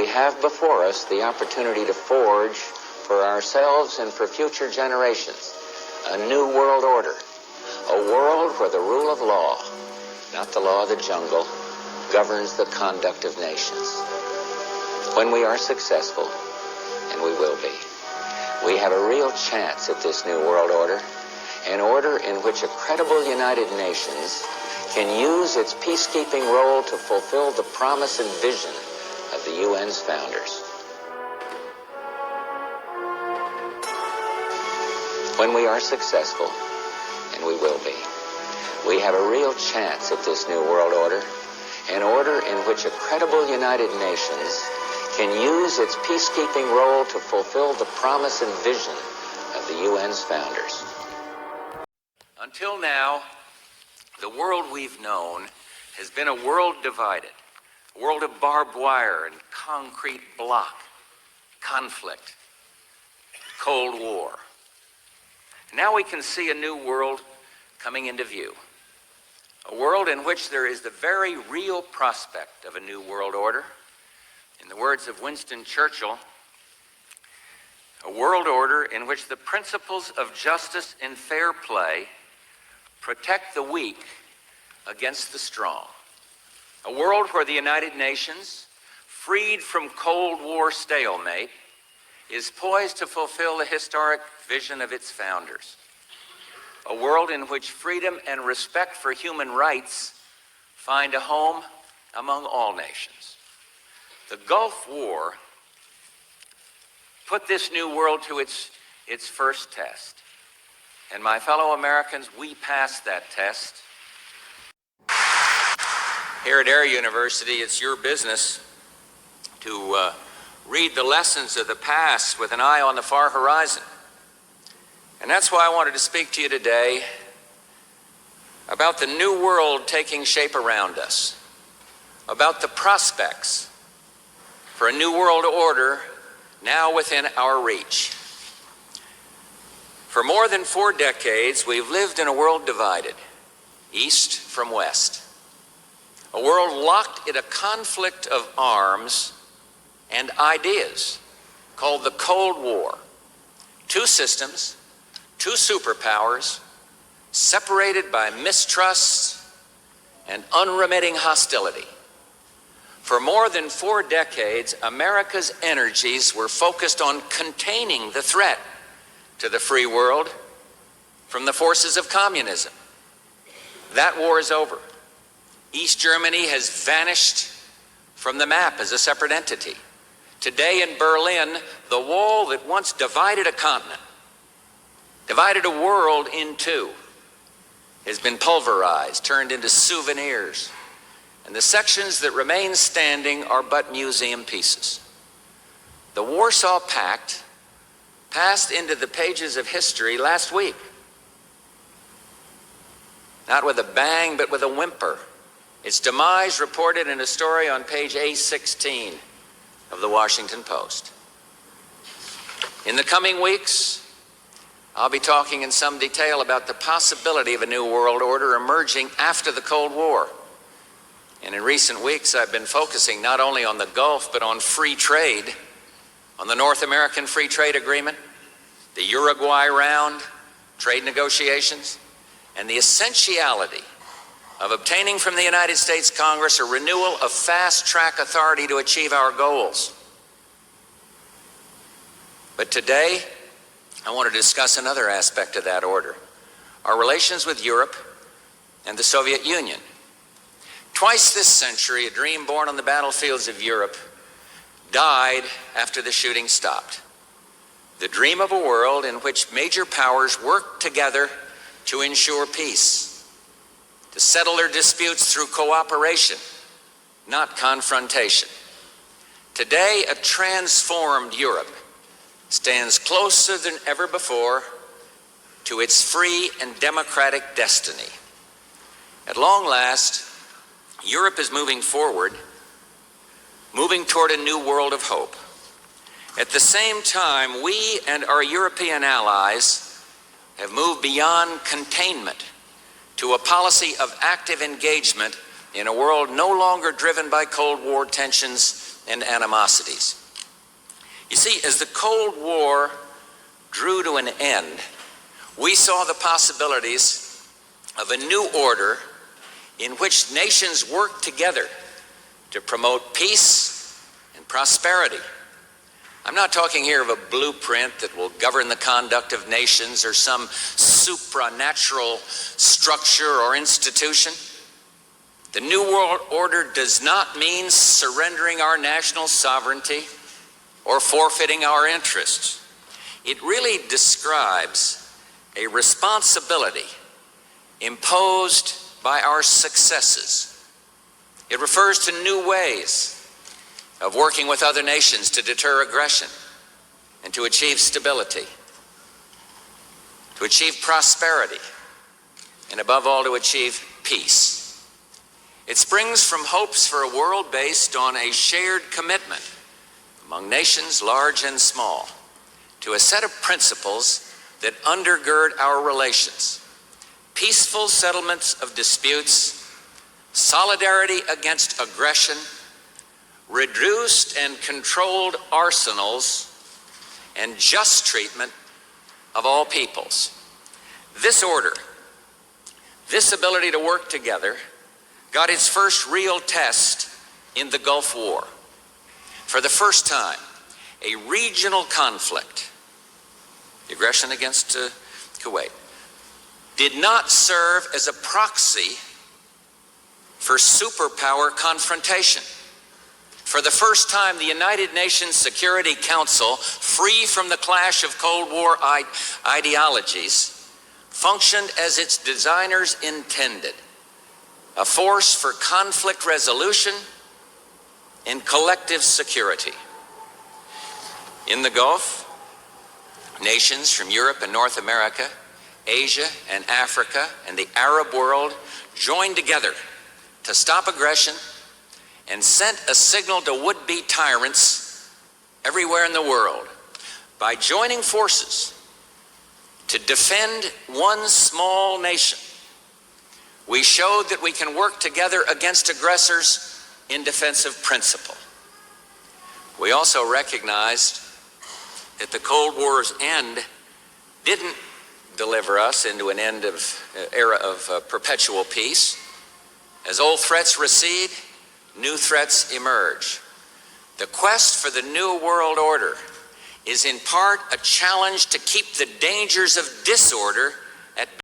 we have before us the opportunity to forge for ourselves and for future generations a new world order, a world where the rule of law, not the law of the jungle, governs the conduct of nations. When we are successful, and we will be, we have a real chance at this new world order, an order in which a credible United Nations can use its peacekeeping role to fulfill the promise and vision of the UN's founders. When we are successful, and we will be, we have a real chance at this new world order, an order in which a credible United Nations can use its peacekeeping role to fulfill the promise and vision of the UN's founders. Until now, the world we've known has been a world divided, a world of barbed wire and concrete block, conflict, Cold War. Now we can see a new world coming into view, a world in which there is the very real prospect of a new world order. In the words of Winston Churchill, a world order in which the principles of justice and fair play protect the weak against the strong. A world where the United Nations, freed from Cold War stalemate, is poised to fulfill the historic vision of its founders. A world in which freedom and respect for human rights find a home among all nations. The Gulf War put this new world to its first test. And my fellow Americans, we passed that test. Here at Air University, it's your business to read the lessons of the past with an eye on the far horizon. And that's why I wanted to speak to you today about the new world taking shape around us, about the prospects for a new world order now within our reach. For more than 4 decades, we've lived in a world divided, east from west. A world locked in a conflict of arms and ideas called the Cold War. 2 systems, 2 superpowers, separated by mistrust and unremitting hostility. For more than 4 decades, America's energies were focused on containing the threat to the free world from the forces of communism. That war is over. East Germany has vanished from the map as a separate entity. Today in Berlin, the wall that once divided a continent, divided a world in 2, has been pulverized, turned into souvenirs, and the sections that remain standing are but museum pieces. The Warsaw Pact passed into the pages of history last week. Not with a bang, but with a whimper. Its demise reported in a story on page A16 of the Washington Post. In the coming weeks, I'll be talking in some detail about the possibility of a new world order emerging after the Cold War. And in recent weeks, I've been focusing not only on the Gulf, but on free trade, on the North American Free Trade Agreement, the Uruguay round, trade negotiations, and the essentiality of obtaining from the United States Congress a renewal of fast-track authority to achieve our goals. But today, I want to discuss another aspect of that order, our relations with Europe and the Soviet Union. Twice this century, a dream born on the battlefields of Europe died after the shooting stopped. The dream of a world in which major powers work together to ensure peace, to settle their disputes through cooperation, not confrontation. Today, a transformed Europe stands closer than ever before to its free and democratic destiny. At long last, Europe is moving forward, moving toward a new world of hope. At the same time, we and our European allies have moved beyond containment to a policy of active engagement in a world no longer driven by Cold War tensions and animosities. You see, as the Cold War drew to an end, we saw the possibilities of a new order in which nations work together to promote peace and prosperity. I'm not talking here of a blueprint that will govern the conduct of nations or some supranatural structure or institution. The New World Order does not mean surrendering our national sovereignty or forfeiting our interests. It really describes a responsibility imposed by our successes. It refers to new ways of working with other nations to deter aggression and to achieve stability, to achieve prosperity, and above all, to achieve peace. It springs from hopes for a world based on a shared commitment among nations large and small to a set of principles that undergird our relations: peaceful settlements of disputes, solidarity against aggression, reduced and controlled arsenals, and just treatment of all peoples. This order, this ability to work together, got its first real test in the Gulf War. For the first time, a regional conflict, the aggression against Kuwait, did not serve as a proxy for superpower confrontation. For the first time, the United Nations Security Council, free from the clash of Cold War ideologies, functioned as its designers intended: a force for conflict resolution and collective security. In the Gulf, nations from Europe and North America, Asia and Africa, and the Arab world joined together to stop aggression and sent a signal to would-be tyrants everywhere in the world. By joining forces to defend one small nation, we showed that we can work together against aggressors in defense of principle. We also recognized that the Cold War's end didn't deliver us into an era of perpetual peace. As old threats recede, new threats emerge. The quest for the New World Order is in part a challenge to keep the dangers of disorder at